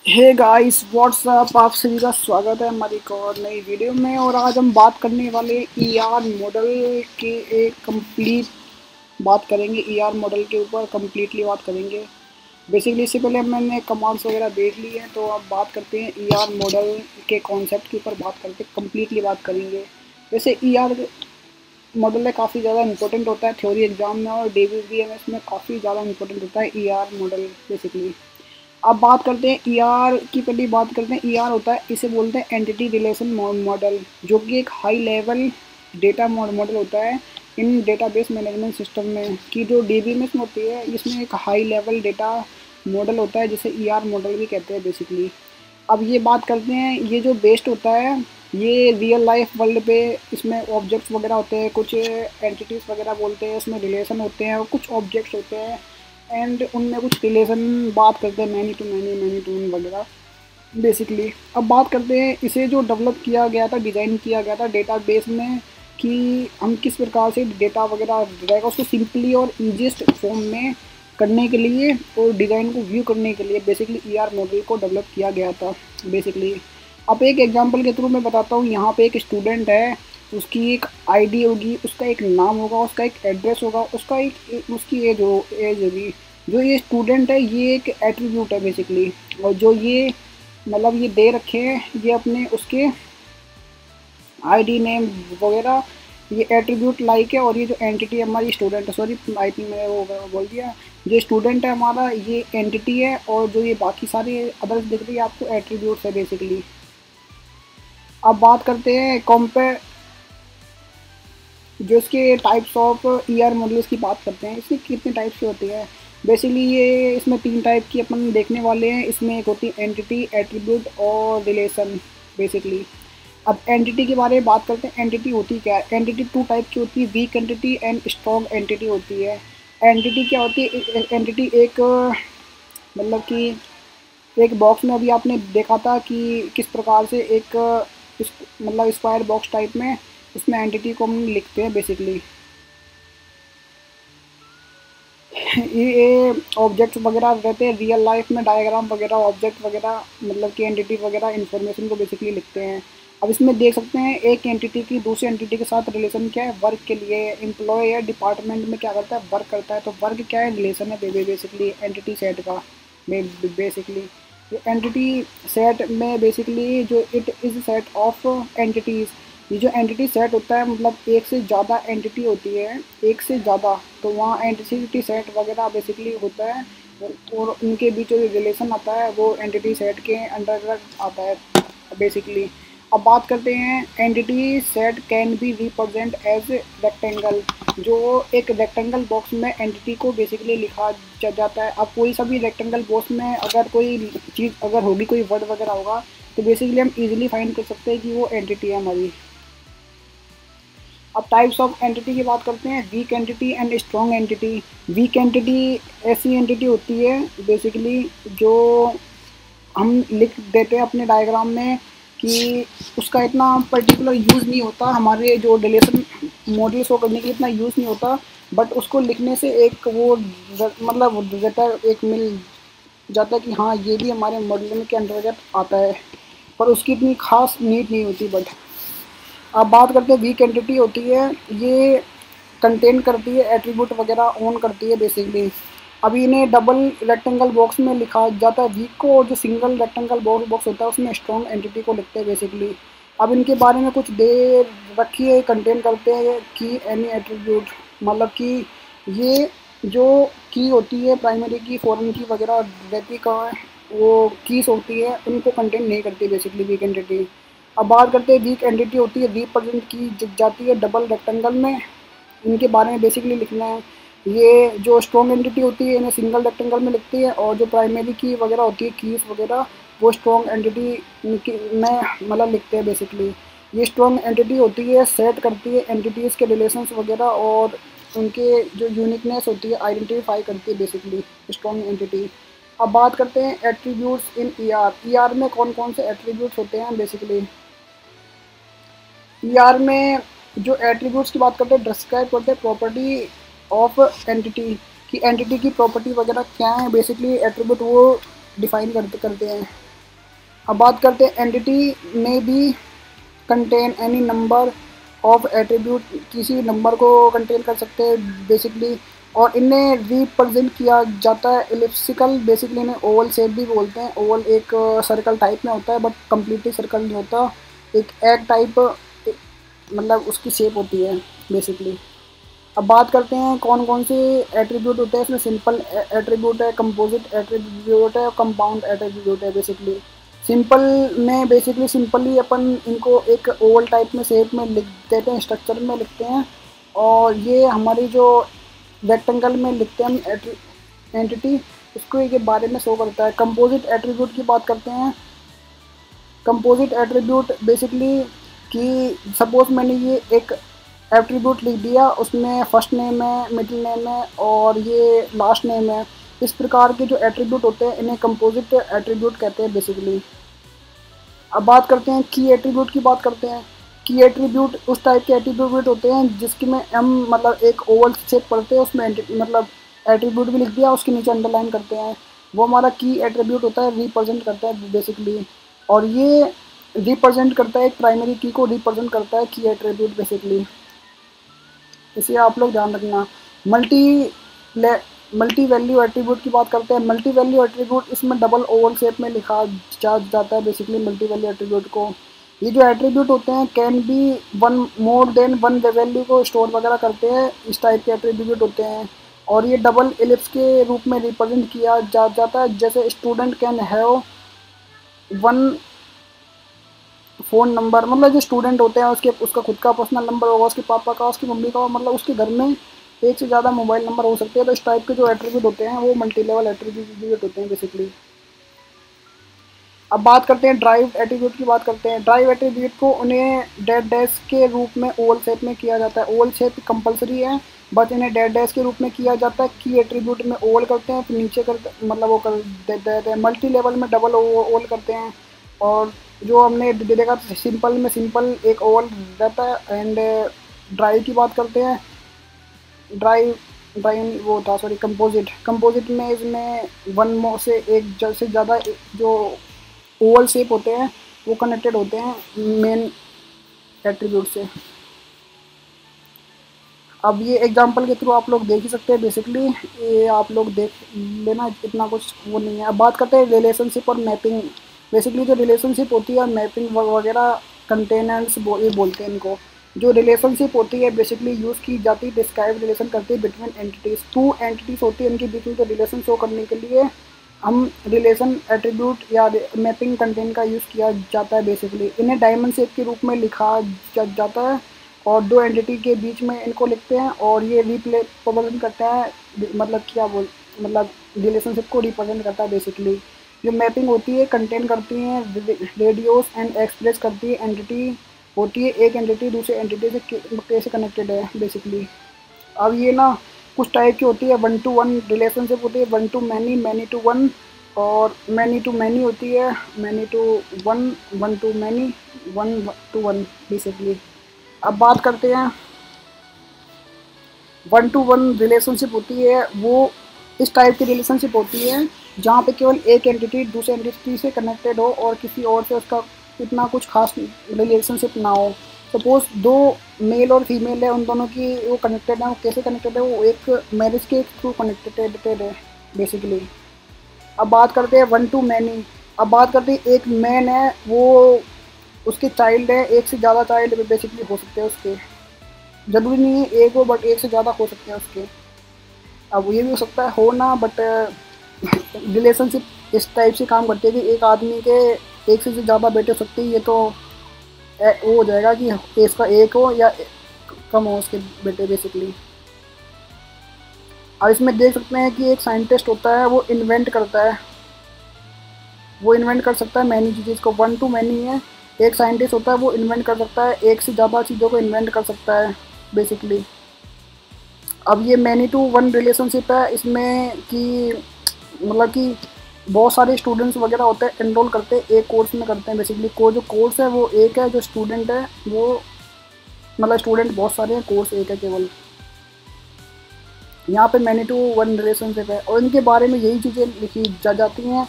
Hey guys what's up, आप सभी का स्वागत है हमारी एक और नई वीडियो में। और आज हम बात करने वाले ईआर मॉडल के एक कंप्लीट बात करेंगे। ईआर मॉडल के ऊपर कंप्लीटली बात करेंगे। बेसिकली इससे पहले मैंने कमांड्स वगैरह देख ली हैं, तो अब बात करते हैं ईआर मॉडल के कॉन्सेप्ट के ऊपर बात करते हैं, कंप्लीटली बात करेंगे। वैसे ईआर मॉडल है काफ़ी ज़्यादा इंपॉर्टेंट होता है थ्योरी एग्जाम में, और DBMS में काफ़ी ज़्यादा इंपॉर्टेंट होता है ईआर मॉडल बेसिकली। अब बात करते हैं ईआर की। पहली बात करते हैं ईआर होता है, इसे बोलते हैं एंटिटी रिलेशन मॉडल, जो कि एक हाई लेवल डेटा मॉडल होता है इन डेटाबेस मैनेजमेंट सिस्टम में। कि जो DBMS में होती है, इसमें एक हाई लेवल डेटा मॉडल होता है जिसे ईआर मॉडल भी कहते हैं बेसिकली। अब ये बात करते हैं, ये जो बेस्ड होता है ये रियल लाइफ वर्ल्ड पे। इसमें ऑब्जेक्ट्स वगैरह होते हैं, कुछ एंटिटीज़ वगैरह बोलते हैं, इसमें रिलेशन होते हैं और कुछ ऑब्जेक्ट्स होते हैं, एंड उनमें कुछ रिलेशन बात करते हैं, many to many, many to one वगैरह बेसिकली। अब बात करते हैं इसे जो डेवलप किया गया था, डिज़ाइन किया गया था डेटाबेस में, कि हम किस प्रकार से डेटा वगैरह रहेगा उसको सिंपली और ईजीएस्ट फॉर्म में करने के लिए और डिज़ाइन को व्यू करने के लिए बेसिकली ईआर मॉडल को डेवलप किया गया था बेसिकली। अब एक एग्जांपल के थ्रू मैं बताता हूँ। यहाँ पे एक स्टूडेंट है, उसकी एक आईडी होगी, उसका एक नाम होगा, उसका एक एड्रेस होगा, उसका उसकी एज होगी। जो ये स्टूडेंट है ये एक एट्रीब्यूट है बेसिकली, और जो ये मतलब ये दे रखे हैं ये अपने उसके आईडी नेम वगैरह, ये एट्रीब्यूट लाइक है। और ये जो एंटिटी है हमारी स्टूडेंट है, सॉरी आई थिंक मैंने वो बोल दिया, जो स्टूडेंट है हमारा ये एंटिटी है, और जो ये बाकी सारे अदर्स दिख रही है आपको एट्रीब्यूट्स है बेसिकली। अब बात करते हैं कंपेयर, जो इसके टाइप्स ऑफ ईआर मॉडल्स की बात करते हैं, इसकी कितने टाइप्स की होती है बेसिकली। ये इसमें 3 टाइप की अपन देखने वाले हैं। इसमें एक होती है एंटिटी, एट्रीब्यूट और रिलेशन बेसिकली। अब एंटिटी के बारे में बात करते हैं, एंटिटी होती क्या है। एंटिटी 2 टाइप की होती है, weak entity and strong entity होती है। एंटिटी क्या होती है, एंटिटी एक मतलब कि एक बॉक्स में अभी आपने देखा था कि किस प्रकार से एक मतलब स्क्वायर बॉक्स टाइप में उसमें एंटिटी को हम लिखते हैं बेसिकली। ये ऑब्जेक्ट वगैरह रहते हैं रियल लाइफ में, डायग्राम वगैरह, ऑब्जेक्ट वगैरह मतलब कि एंटिटी वगैरह इन्फॉर्मेशन को बेसिकली लिखते हैं। अब इसमें देख सकते हैं एक एंटिटी की दूसरी एंटिटी के साथ रिलेशन क्या है, वर्क के लिए। एम्प्लॉय या डिपार्टमेंट में क्या करता है, वर्क करता है, तो वर्क क्या है, रिलेशन है बेसिकली एंटिटी सेट का बेसिकली। एंटिटी सेट में बेसिकली जो it is set of entities, ये जो एंटिटी सेट होता है मतलब एक से ज़्यादा एंटिटी होती है, एक से ज़्यादा, तो वहाँ एंटिटी सेट वगैरह बेसिकली होता है, और उनके बीच जो रिलेशन आता है वो एंटिटी सेट के अंडर आता है बेसिकली। अब बात करते हैं entity set can be represent as rectangle, जो एक रेक्टेंगल बॉक्स में एंटिटी को बेसिकली लिखा जाता है। अब कोई सा भी रेक्टेंगल बॉक्स में अगर कोई चीज़ अगर होगी, कोई वर्ड वगैरह होगा, तो बेसिकली हम इजीली फाइंड कर सकते हैं कि वो एंटिटी है हमारी। अब टाइप्स ऑफ एंटिटी की बात करते हैं, weak entity and strong entity. Weak entity ऐसी एंटिटी होती है बेसिकली जो हम लिख देते हैं अपने डायग्राम में, कि उसका इतना पर्टिकुलर यूज़ नहीं होता, हमारे जो रिलेशन मॉडल शो करने के लिए इतना यूज़ नहीं होता, बट उसको लिखने से एक वो मतलब रिजल्ट एक मिल जाता है कि हाँ ये भी हमारे मॉडल के अंतर्गत आता है, पर उसकी इतनी खास नीड नहीं होती। बट अब बात करते हैं वीक एंटिटी होती है, ये कंटेन करती है एट्रीब्यूट वगैरह ऑन करती है बेसिकली। अभी इन्हें डबल रेक्टेंगल बॉक्स में लिखा जाता है वीक को, और जो सिंगल रेक्टेंगल बॉक्स होता है उसमें स्ट्रॉन्ग एंटिटी को लिखते हैं बेसिकली। अब इनके बारे में कुछ दे रखी है, कंटेन करते हैं की एनी एट्रीब्यूट, मतलब कि ये जो की होती है प्राइमरी की, फॉरेन की वगैरह रहती का वो कीज होती है, उनको कंटेन नहीं करती बेसिकली वीक एंटिटी। अब बात करते हैं वीक एंटिटी होती है रिप्रेजेंट की जाती है डबल रेक्टेंगल में, इनके बारे में बेसिकली लिखना है। ये जो स्ट्रॉन्ग एंटिटी होती है इन्हें सिंगल रेक्टेंगल में लिखती है, और जो प्राइमरी की वगैरह होती है कीज वगैरह, वो स्ट्रॉन्ग एंटिटी में मतलब लिखते हैं बेसिकली। ये स्ट्रॉन्ग एंटिटी होती है सेट करती है एंटिटीज़ के रिलेशंस वगैरह, और उनके जो यूनिकनेस होती है आइडेंटिफाई करती है बेसिकली स्ट्रॉन्ग एंटिटी। अब बात करते हैं एट्रीब्यूट्स इन ईआर। ईआर में कौन कौन से एट्रीब्यूट्स होते हैं बेसिकली। ईआर में जो एट्रीब्यूट्स की बात करते हैं, डिस्क्राइब करते हैं प्रॉपर्टी ऑफ एंटिटी, की एंटिटी की प्रॉपर्टी वगैरह क्या है बेसिकली, एट्रीब्यूट वो डिफाइन करते हैं। अब बात करते हैं एंटिटी में भी contain any number of attribute, किसी नंबर को कंटेन कर सकते हैं बेसिकली। और इन्हें रिप्रेजेंट किया जाता है एलिप्सिकल, बेसिकली इन्हें ओवल शेप भी बोलते हैं। ओवल एक सर्कल टाइप में होता है बट कम्प्लीटली सर्कल नहीं होता, एक एग टाइप मतलब उसकी शेप होती है बेसिकली। अब बात करते हैं कौन कौन से एट्रीब्यूट होते हैं इसमें। सिंपल एट्रीब्यूट है, कंपोजिट एट्रीब्यूट है और कंपाउंड एट्रीब्यूट है बेसिकली। सिंपल में बेसिकली सिंपली अपन इनको एक ओवल टाइप में शेप में लिख देते हैं, स्ट्रक्चर में लिखते हैं, और ये हमारी जो रेक्टेंगल में लिखते हैं हम एंटिटी, इसको के बारे में शो करता है। कंपोजिट एट्रीब्यूट की बात करते हैं। कंपोजिट एट्रीब्यूट बेसिकली कि सपोज मैंने ये एक एट्रीब्यूट लिख दिया, उसमें फर्स्ट नेम है, मिडिल नेम है और ये लास्ट नेम है। इस प्रकार के जो एट्रीब्यूट होते हैं इन्हें कंपोजिट एट्रीब्यूट कहते हैं बेसिकली। अब बात करते हैं की एट्रीब्यूट की बात करते हैं। की एट्रीब्यूट उस टाइप के एट्रीब्यूट होते हैं जिसकी में हम मतलब एक ओवल शेप पढ़ते हैं, उसमें मतलब एट्रीब्यूट भी लिख दिया, उसके नीचे अंडरलाइन करते हैं, वो हमारा की एट्रीब्यूट होता है, रिप्रेजेंट करता है बेसिकली। और ये रिप्रेजेंट करता है एक प्राइमरी की को रिप्रेजेंट करता है की एट्रीब्यूट बेसिकली, इसे आप लोग ध्यान रखना। मल्टी वैल्यू एट्रीब्यूट की बात करते हैं। मल्टी वैल्यू एट्रीब्यूट इसमें डबल ओवल शेप में लिखा जाता है बेसिकली मल्टी वैल्यू एट्रीब्यूट को। ये जो एट्रीब्यूट होते हैं can be one more than one value को स्टोर वगैरह करते हैं, इस टाइप के एट्रीब्यूट होते हैं। और ये डबल एलिप्स के रूप में रिप्रेजेंट किया जाता है, जैसे student can have one phone number, मतलब जो स्टूडेंट होते हैं उसका खुद का पर्सनल नंबर होगा, उसके पापा का, उसकी मम्मी का, मतलब उसके घर में एक से ज़्यादा मोबाइल नंबर हो सकते हैं। तो इस टाइप के जो एट्रीब्यूट होते हैं वो मल्टी लेवल एट्रीब्यूट होते हैं बेसिकली। अब बात करते हैं ड्राइव एट्रीब्यूट की बात करते हैं। ड्राइव एट्रीब्यूट को उन्हें डेड डैश के रूप में ओवल शेप में किया जाता है। ओवल शेप कंपलसरी है बट इन्हें डेड डैश के रूप में किया जाता है। की एट्रीब्यूट में ओवल करते हैं, फिर नीचे करते मतलब वो कर देते हैं। मल्टी लेवल में डबल ओवल करते हैं। और जो हमने देखा सिंपल में सिंपल एक ओवल रहता है। एंड ड्राइव की बात करते हैं। ड्राइव ड्राइव वो था सॉरी कंपोजिट में इसमें वन से एक से ज़्यादा जो ओवल शेप होते हैं वो कनेक्टेड होते हैं मेन एट्रीब्यूट से। अब ये एग्जांपल के थ्रू आप लोग देख ही सकते हैं बेसिकली, ये आप लोग देख लेना, इतना कुछ वो नहीं है। अब बात करते हैं रिलेशनशिप और मैपिंग। बेसिकली जो रिलेशनशिप होती है मैपिंग वगैरह कंटेनर्स ये बोलते हैं इनको। जो रिलेशनशिप होती है बेसिकली यूज़ की जाती है, डिस्क्राइब रिलेशन करती है बिटवीन एंटिटीज़। टू एंटिटीज़ होती है, इनके बीच में जो रिलेशन शो करने के लिए हम रिलेशन एट्रीब्यूट या मैपिंग कंटेंट का यूज़ किया जाता है बेसिकली। इन्हें डायमंड शेप के रूप में लिखा जाता है और दो एंटिटी के बीच में इनको लिखते हैं और ये रिप्रेजेंट करता है मतलब मतलब रिलेशनशिप को रिप्रेजेंट करता है बेसिकली। जो मैपिंग होती है कंटेन करती हैं रेडियोस एंड एक्सप्रेस करती है एंटिटी होती है, एक एंटिटी दूसरे एंटिटी से कैसे कनेक्टेड है बेसिकली। अब ये ना कुछ टाइप की होती है, 1 to 1 रिलेशनशिप होती है, 1 to many, many to 1 और many to many होती है, many to 1, 1 to many, 1 to 1 basically. अब बात करते हैं 1 to 1 रिलेशनशिप होती है, वो इस टाइप की रिलेशनशिप होती है जहाँ पे केवल एक एंटिटी दूसरे एंटिटी से कनेक्टेड हो और किसी और से उसका इतना कुछ खास रिलेशनशिप ना हो। सपोज दो मेल और फीमेल है, उन दोनों की वो कनेक्टेड है, वो कैसे कनेक्टेड है, वो एक मैरिज के थ्रू कनेक्टेड है बेसिकली। अब बात करते हैं 1 to many। अब बात करते हैं एक मैन है, वो उसके चाइल्ड है, एक से ज़्यादा चाइल्ड बेसिकली हो सकते हैं उसके, ज़रूरी नहीं है एक हो बट एक से ज़्यादा हो सकते हैं उसके। अब ये भी हो सकता है हो ना, बट रिलेशनशिप इस टाइप से काम करती है कि एक आदमी के एक से ज़्यादा बेटे हो सकते हैं। ये तो वो हो जाएगा कि इसका एक हो या कम हो उसके बेटे बेसिकली। अब इसमें देख सकते हैं कि एक साइंटिस्ट होता है, वो इन्वेंट करता है, वो इन्वेंट कर सकता है मैनी चीज़ को। 1 to many है, एक साइंटिस्ट होता है वो इन्वेंट कर सकता है, एक से ज़्यादा चीज़ों को इन्वेंट कर सकता है बेसिकली। अब ये मैनी टू 1 रिलेशनशिप है, इसमें कि मतलब कि बहुत सारे स्टूडेंट्स वगैरह होते हैं, एनरोल करते हैं एक कोर्स में करते हैं बेसिकली। जो कोर्स है वो एक है, जो स्टूडेंट है वो मतलब स्टूडेंट बहुत सारे हैं, कोर्स एक है केवल। यहाँ पे मैनी टू 1 रिलेशनशिप है और इनके बारे में यही चीज़ें लिखी जाती हैं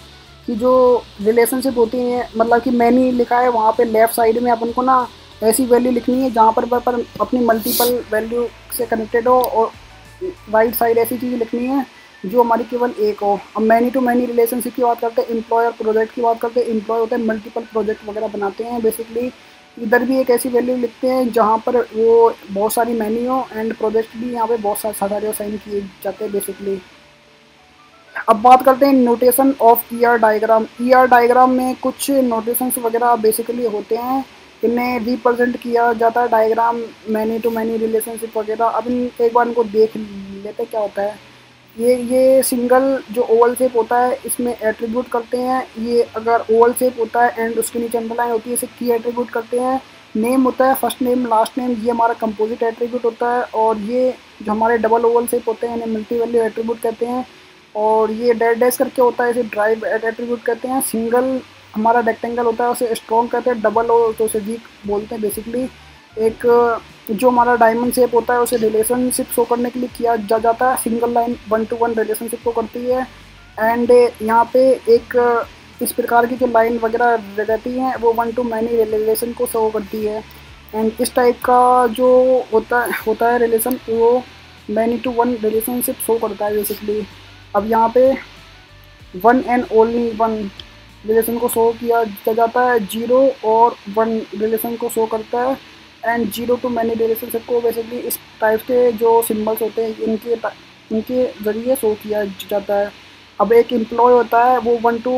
कि जो रिलेशनशिप होती हैं, मतलब कि मैनी लिखा है वहाँ पे लेफ़्ट साइड में अपन को ना ऐसी वैल्यू लिखनी है जहाँ पर अपनी मल्टीपल वैल्यू से कनेक्टेड हो, और राइट साइड ऐसी चीज़ लिखनी है जो हमारी केवल एक हो। अब मैनी टू मैनी रिलेशनशिप की बात करते हैं, एम्प्लॉय और प्रोजेक्ट की बात करते हैं। एम्प्लॉय होते हैं मल्टीपल प्रोजेक्ट वगैरह बनाते हैं बेसिकली। इधर भी एक ऐसी वैल्यू लिखते हैं जहाँ पर वो बहुत सारी मैनी हो, एंड प्रोजेक्ट भी यहाँ पे बहुत सारे साइन किए जाते हैं बेसिकली। अब बात करते हैं notation of ER diagram. ER diagram में कुछ नोटेशंस वगैरह बेसिकली होते हैं, इन्हें रिप्रेजेंट किया जाता है diagram many to many relationship वगैरह। अब एक बार इनको देख लेते क्या होता है। ये सिंगल जो ओवल शेप होता है इसमें एट्रीब्यूट करते हैं। ये अगर ओवल शेप होता है एंड उसके नीचे अंडरलाइन होती है, इसे की एट्रीब्यूट करते हैं। नेम होता है फर्स्ट नेम लास्ट नेम, ये हमारा कंपोजिट एट्रीब्यूट होता है। और ये जो हमारे डबल ओवल शेप होते हैं इन्हें मल्टी वैल्यू एट्रीब्यूट कहते हैं। और ये डैश डैश करके होता है, इसे ड्राइव एट्रीब्यूट कहते हैं। सिंगल हमारा रेक्टेंगल होता है उसे स्ट्रॉन्ग कहते हैं, डबल हो तो उसे वीक बोलते हैं बेसिकली। एक जो हमारा डायमंड शेप होता है उसे रिलेशनशिप शो करने के लिए किया जाता है। सिंगल लाइन 1 to 1 रिलेशनशिप को करती है। एंड यहाँ पे एक इस प्रकार की जो लाइन वगैरह रहती हैं वो 1 to मैनी रिलेशन को शो करती है। एंड इस टाइप का जो होता है रिलेशन, वो many to one relationship show करता है बेसिकली। अब यहाँ पे 1 and only 1 रिलेशन को शो किया जाता है, 0 और 1 रिलेशन को शो करता है। एंड 0 to मैनी रिलेशनशिप को बेसिकली इस टाइप के जो सिंबल्स होते हैं इनके ज़रिए शो किया जाता है। अब एक एम्प्लॉय होता है वो 1 to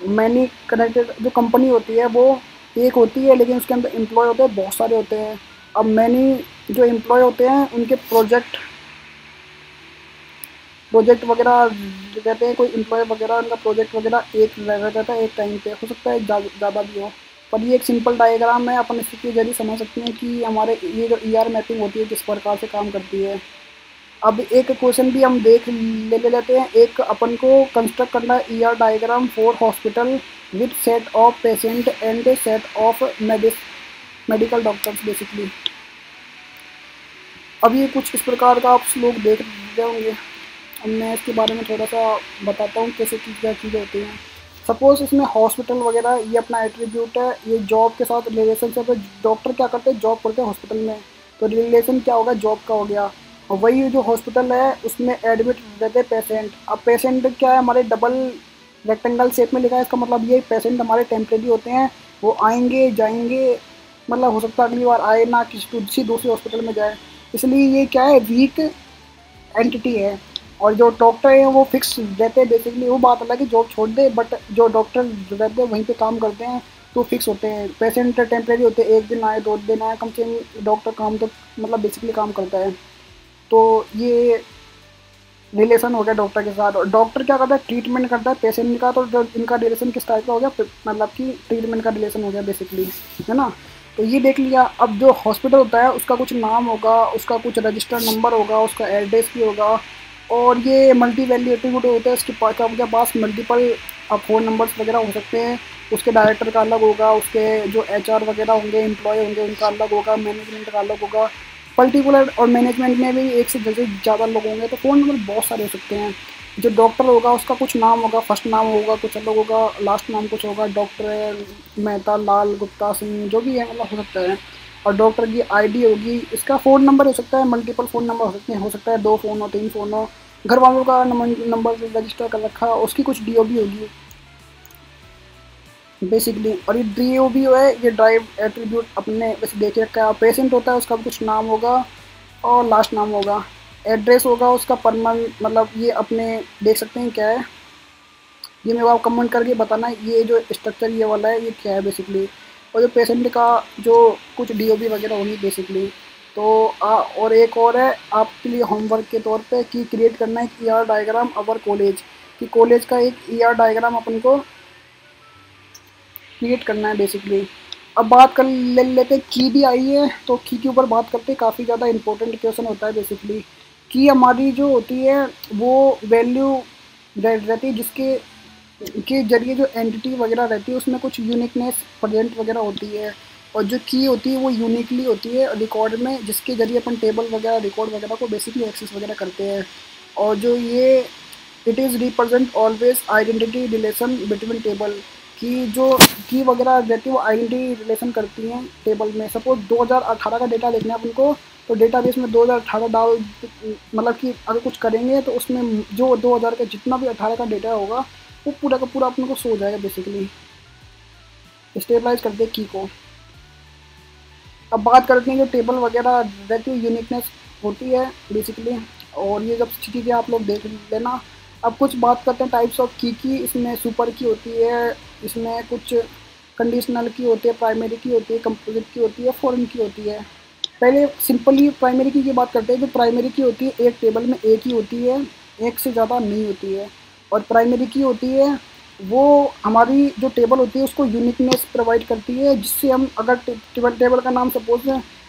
मैनी कनेक्टेड, जो कंपनी होती है वो एक होती है लेकिन उसके अंदर एम्प्लॉय होते हैं बहुत सारे होते हैं। अब मैनी जो एम्प्लॉय होते हैं उनके प्रोजेक्ट वगैरह रहते हैं। कोई एम्प्लॉय वगैरह उनका प्रोजेक्ट वगैरह एक रहता है, एक टाइम पे हो सकता है ज़्यादा भी हो। पर ये एक सिंपल डायग्राम है, अपन इसके जरिए समझ सकते हैं कि हमारे ये जो ईआर मैपिंग होती है किस प्रकार से काम करती है। अब एक क्वेश्चन भी हम देख ले लेते हैं। एक अपन को कंस्ट्रक्ट करना है ER diagram for hospital with set of patient and set of medical doctors basically. अब ये कुछ इस प्रकार का आप लोग देख रहे होंगे। अब मैं इसके बारे में थोड़ा सा बताता हूँ कैसे क्या चीज़ें होती हैं। सपोज़ इसमें हॉस्पिटल वगैरह ये अपना एट्रीब्यूट है, ये जॉब के साथ रिलेशनशिप है। डॉक्टर क्या करते हैं, जॉब करते हैं हॉस्पिटल में, तो रिलेशन क्या होगा, जॉब का हो गया। और वही जो हॉस्पिटल है उसमें एडमिट रहते हैं पेशेंट। अब पेशेंट क्या है, हमारे डबल रेक्टेंगल शेप में लिखा है, इसका मतलब ये पेशेंट हमारे टेम्प्रेरी होते हैं, वो आएंगे जाएंगे, मतलब हो सकता है अगली बार आए ना किसी दूसरे हॉस्पिटल में जाए, इसलिए ये क्या है, वीक एंटिटी है। और जो डॉक्टर हैं वो फिक्स रहते हैं बेसिकली। वो बात अलग है जॉब छोड़ दे, बट जो डॉक्टर रहते हैं वहीं पे काम करते हैं तो फिक्स होते हैं। पेशेंट टेम्प्रेरी होते हैं, 1 दिन आए 2 दिन आए, कम से कम डॉक्टर काम तो मतलब बेसिकली काम करता है। तो ये रिलेशन हो गया डॉक्टर के साथ। और डॉक्टर क्या करता है, ट्रीटमेंट करता है पेशेंट का। तो जो इनका रिलेशन किस टाइप का हो गया, मतलब कि ट्रीटमेंट का रिलेशन हो गया बेसिकली, है ना। तो ये देख लिया। अब जो हॉस्पिटल होता है उसका कुछ नाम होगा, उसका कुछ रजिस्टर्ड नंबर होगा, उसका एड्रेस भी होगा। और ये मल्टी वैल्यू एट्रीब्यूट होता है, उसके पास मल्टीपल फ़ोन नंबर्स वगैरह हो सकते हैं। उसके डायरेक्टर का अलग होगा, उसके जो एचआर वगैरह होंगे, एम्प्लॉय होंगे, उनका अलग होगा, मैनेजमेंट का अलग होगा। पर्टिकुलर और मैनेजमेंट में भी एक से ज़्यादा लोग होंगे, तो फ़ोन नंबर बहुत सारे हो सकते हैं। जो डॉक्टर होगा उसका कुछ नाम होगा, फर्स्ट नाम होगा कुछ अलग होगा, लास्ट नाम कुछ होगा, डॉक्टर मेहता, लाल, गुप्ता, सिंह, जो भी है मतलब हो सकता है। और डॉक्टर की आईडी होगी, इसका फ़ोन नंबर हो सकता है, मल्टीपल फ़ोन नंबर हो सकते हैं, हो सकता है 2 फ़ोन हो, 3 फ़ोन हो। घर वालों का नंबर रजिस्टर कर रखा, उसकी कुछ डीओबी होगी बेसिकली। और ये डीओबी है, ये ड्राइव एट्रीब्यूट अपने वैसे देख रखा है। पेशेंट होता है उसका कुछ नाम होगा और लास्ट नाम होगा। एड्रेस होगा उसका परमानेंट, मतलब ये अपने देख सकते हैं क्या है, ये मेरे को आप कमेंट करके बताना ये जो स्ट्रक्चर ये वाला है ये क्या है बेसिकली। और जो पेशेंट का जो कुछ डीओबी वगैरह होगी बेसिकली। तो और एक और है आपके लिए होमवर्क के तौर पे कि क्रिएट करना है ईआर डायग्राम अवर कॉलेज, कि कॉलेज का एक ईआर डायग्राम अपन को क्रिएट करना है बेसिकली। अब बात कर लेते हैं की भी आई है, तो की के ऊपर बात करते हैं। काफ़ी ज़्यादा इंपॉर्टेंट क्वेश्चन होता है बेसिकली। की हमारी जो होती है वो वैल्यू रहती है जिसके के जरिए जो एंटिटी वगैरह रहती है उसमें कुछ यूनिकनेस प्रेजेंट वगैरह होती है। और जो की होती है वो यूनिकली होती है रिकॉर्ड में, जिसके जरिए अपन टेबल वगैरह रिकॉर्ड वगैरह को बेसिकली एक्सेस वगैरह करते हैं। और जो ये it is represent always identity relation between table की जो की वगैरह रहती है वो आइडेंटिटी रिलेशन करती हैं टेबल में। सपोज 2018 का डेटा देखना है अपन को, तो डेटाबेस में 2018 डाल मतलब कि अगर कुछ करेंगे तो उसमें जो 2000 का जितना भी 18 का डेटा होगा वो पूरा का पूरा अपन को शो हो जाएगा। बेसिकली स्टेबलाइज कर दे की को। अब बात करते हैं जो टेबल वगैरह रहती है यूनिकनेस होती है बेसिकली, और ये जब चीज़ें आप लोग देख लेना। अब कुछ बात करते हैं टाइप्स ऑफ की। इसमें सुपर की होती है, इसमें कुछ कंडीशनल की होती है, प्राइमरी की होती है, कंपोजिट की होती है, फॉरेन की होती है। पहले सिंपली प्राइमरी की बात करते हैं। जो प्राइमरी की होती है एक टेबल में एक ही होती है, एक से ज़्यादा नहीं होती है। और प्राइमरी की होती है वो हमारी जो टेबल होती है उसको यूनिकनेस प्रोवाइड करती है, जिससे हम अगर टेबल का नाम सपोज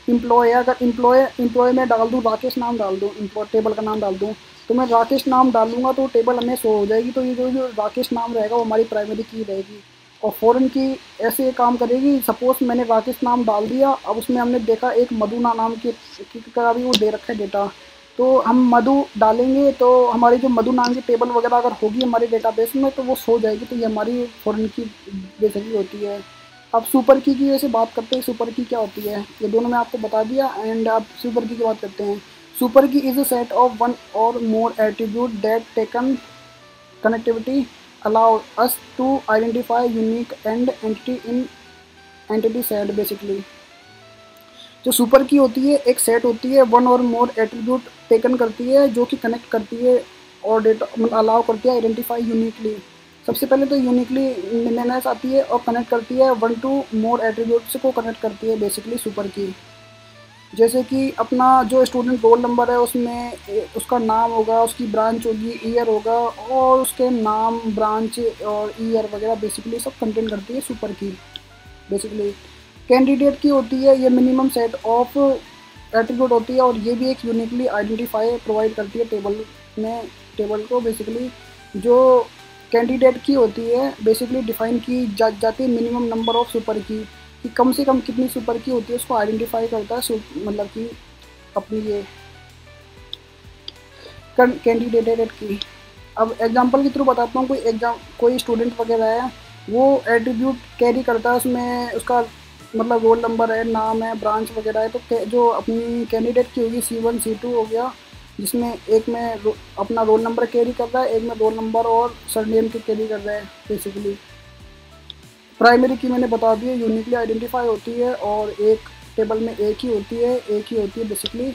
एम्प्लॉय है, अगर एम्प्लॉय में डाल दूँ राकेश नाम डाल दूँ, टेबल का नाम डाल दूँ, तो मैं राकेश नाम डालूंगा तो टेबल हमें शो हो जाएगी। तो ये जो राकेश नाम रहेगा वो हमारी प्राइमरी की रहेगी। और फॉरेन की ऐसे काम करेगी। सपोज मैंने राकेश नाम डाल दिया, अब उसमें हमने देखा एक मधु नाम का भी वो दे रखा है डेटा, तो हम मधु डालेंगे तो हमारी जो मधु नाम की टेबल वगैरह अगर होगी हमारे डेटाबेस में तो वो शो जाएगी। तो ये हमारी फॉरेन की बेसिकली होती है। अब सुपर की वैसे बात करते हैं, सुपर की क्या होती है ये दोनों मैं आपको बता दिया। एंड अब सुपर की बात करते हैं। Super key is a set of one और more attribute that taken connectivity allow us to identify unique and entity set basically। जो सुपर की होती है एक सेट होती है, वन और मोर एट्रीब्यूट टेकन करती है जो कि कनेक्ट करती है और डेटा अलाउ करती है आइडेंटिफाई यूनिकली। सबसे पहले तो यूनिकली मीनिंगनेस आती है और कनेक्ट करती है वन टू मोर एट्रीब्यूट्स को कनेक्ट करती है बेसिकली सुपर की। जैसे कि अपना जो स्टूडेंट रोल नंबर है उसमें उसका नाम होगा, उसकी ब्रांच होगी, ईयर होगा, और उसके नाम, ब्रांच और ईयर वगैरह बेसिकली सब कंटेन करती है सुपर की बेसिकली। कैंडिडेट की होती है ये मिनिमम सेट ऑफ एट्रीब्यूट होती है और ये भी एक यूनिकली आइडेंटिफाई प्रोवाइड करती है टेबल में, टेबल को बेसिकली। जो कैंडिडेट की होती है बेसिकली डिफाइन की जाती है मिनिमम नंबर ऑफ सुपर की, कि कम से कम कितनी सुपर की होती है उसको आइडेंटिफाई करता है मतलब कि अपनी ये कैंडिडेट की। अब एग्जांपल के थ्रू बताता हूँ। कोई स्टूडेंट वगैरह है वो एट्रीब्यूट कैरी करता है, उसमें उसका मतलब रोल नंबर है, नाम है, ब्रांच वगैरह है। तो जो अपनी कैंडिडेट की होगी C1 C2 हो गया, जिसमें एक में अपना रोल नंबर कैरी कर रहा है, एक में रोल नंबर और सरनेम की कैरी कर रहा है बेसिकली। प्राइमरी की मैंने बता दी है यूनिकली आइडेंटिफाई होती है और एक टेबल में एक ही होती है बेसिकली।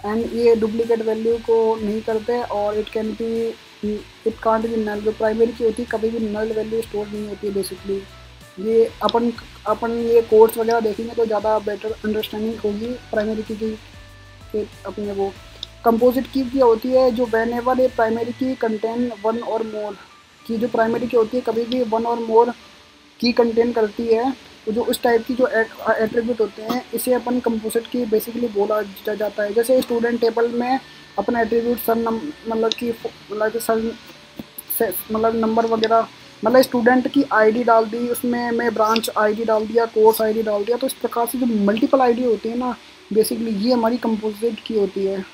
एंड ये डुप्लीकेट वैल्यू को नहीं करते और इट कांट बी नल। जो प्राइमरी की होती है कभी भी नल वैल्यू स्टोर नहीं होती है बेसिकली। ये अपन ये कोर्स वगैरह देखेंगे तो ज़्यादा बेटर अंडरस्टैंडिंग होगी प्राइमरी की अपने वो। कंपोजिट की क्या होती है, जो व्हेनेवर ए प्राइमरी की कंटेन वन और मोर की, जो प्राइमरी की होती है कभी भी वन और मोर की कंटेन करती है। तो जो उस टाइप की जो एट्रीब्यूट होते हैं इसे अपन कंपोजिट की बेसिकली बोला जाता है। जैसे स्टूडेंट टेबल में अपना एट्रीब्यूट सर मतलब कि सर मतलब नंबर वगैरह, मतलब स्टूडेंट की आईडी डाल दी, उसमें मैं ब्रांच आईडी डाल दिया, कोर्स आईडी डाल दिया। तो इस प्रकार से जो मल्टीपल आईडी होती है ना बेसिकली ये हमारी कंपोजिट की होती है।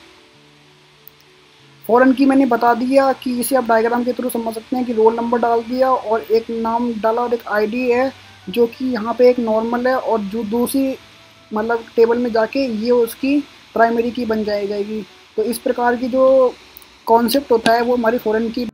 फॉरेन की मैंने बता दिया कि इसे आप डायग्राम के थ्रू समझ सकते हैं कि रोल नंबर डाल दिया और एक नाम डाला और एक आईडी है जो कि यहाँ पे एक नॉर्मल है, और जो दूसरी मतलब टेबल में जाके ये उसकी प्राइमरी की बन जाएगी। तो इस प्रकार की जो कॉन्सेप्ट होता है वो हमारी फॉरेन की